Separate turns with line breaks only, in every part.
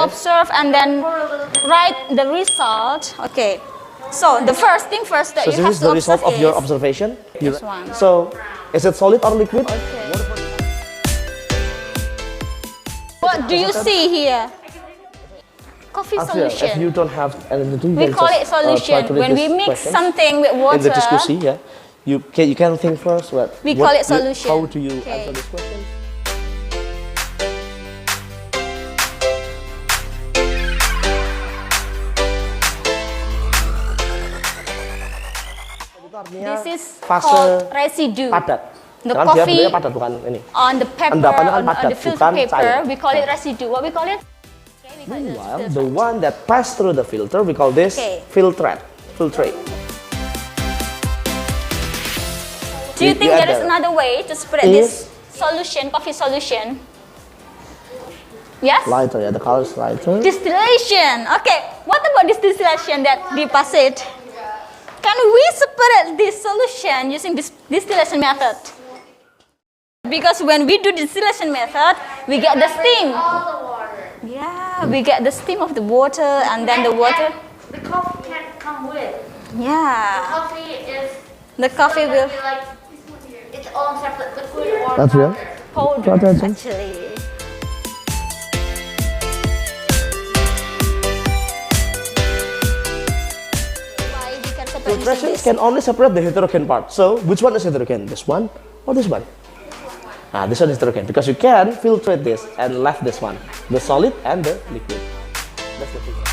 observe and then write the result. Okay. So the first thing first that you have to observe is...
So this is the result of your observation?
This one.
So, is it solid or liquid?
Okay. What do you see here? Coffee solution.
If you don't have anything,
we call it solution. When we mix something with water,
in the discussion, yeah, you can think first.
We call it solution.
How do you answer this question?
This is called residue.
Padat.
The coffee
padat, bukan ini.
On the paper, on the filter paper, we call it residue. What we call it?
Meanwhile, the one that passed through the filter, we call this filtrate. Filtrate.
Do you think there is another way to spread this solution, coffee solution? Yes?
Lighter, yeah, the color is lighter.
Distillation. Okay, what about this distillation that Dipa said? Can we separate this solution using this distillation method? Because when we do distillation method, we get the steam. Yeah, we get the steam of the water and then the water.
The coffee can't come with.
Yeah.
The coffee will.
Like,
its own separate liquid or
That's real?
powder. Actually.
Filtration can only separate the heterogen part. So, which one is heterogen? This one or this one? This one is heterogen because you can filtrate this and left this one, the solid and the liquid. That's the filter.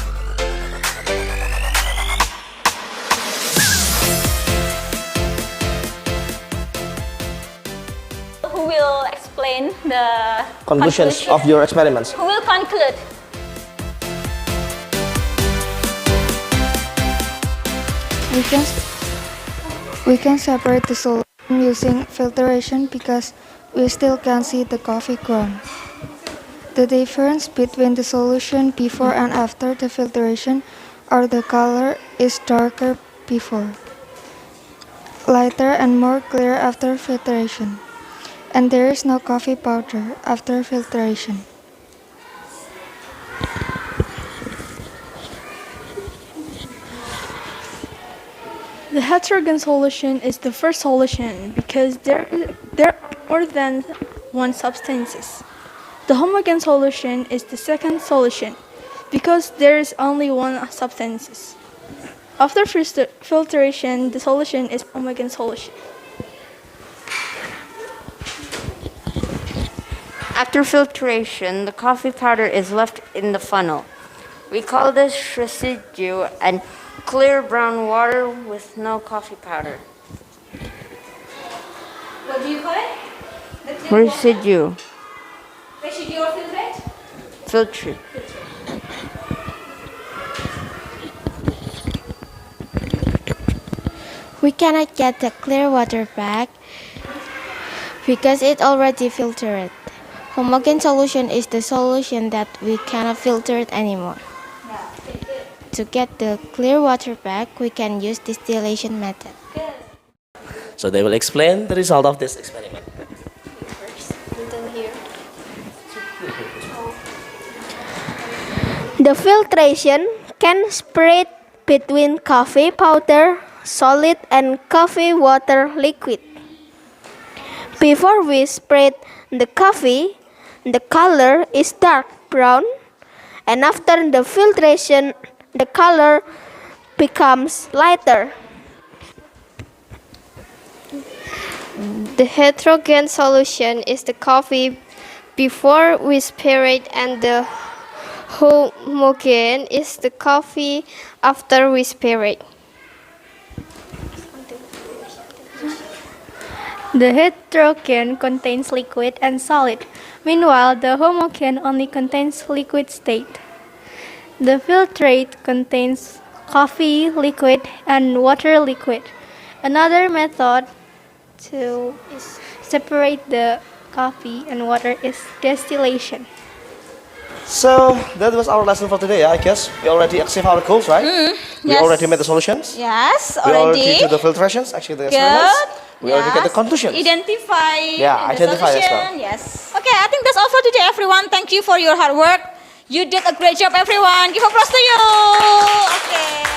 Who will explain the
conclusions of your experiments?
Who will conclude?
We can separate the solution using filtration because we still can see the coffee ground. The difference between the solution before and after the filtration or the color is darker before, lighter and more clear after filtration, and there is no coffee powder after filtration.
The heterogen solution is the first solution because there are more than one substances. The homogen solution is the second solution because there is only one substance. After filtration, the solution is homogen solution.
After filtration, the coffee powder is left in the funnel. We call this residue and clear brown water with no coffee powder.
What do you call it?
Residue.
Residue or filtrate?
Filtrate.
We cannot get the clear water back because it already filtered. Homogen solution is the solution that we cannot filter it anymore. To get the clear water back, we can use distillation method.
So they will explain the result of this experiment.
The filtration can spread between coffee powder solid and coffee water liquid. Before we spread the coffee, the color is dark brown, and after the filtration, the color becomes lighter.
The heterogen solution is the coffee before we separate, and the homogen is the coffee after we separate.
The heterogen contains liquid and solid, meanwhile the homogen only contains liquid state. The filtrate contains coffee liquid and water liquid. Another method to separate the coffee and water is distillation.
So that was our lesson for today. I guess we already achieved our goals, right? We already made the solutions.
Yes,
We
already.
already did the filtrations, actually the
Good.
experiments. We already get the conclusions.
Identify.
Yeah,
the
identify as
solution.
well.
Yes. Okay, I think that's all for today, everyone. Thank you for your hard work. You did a great job, everyone. Give applause to you. Okay.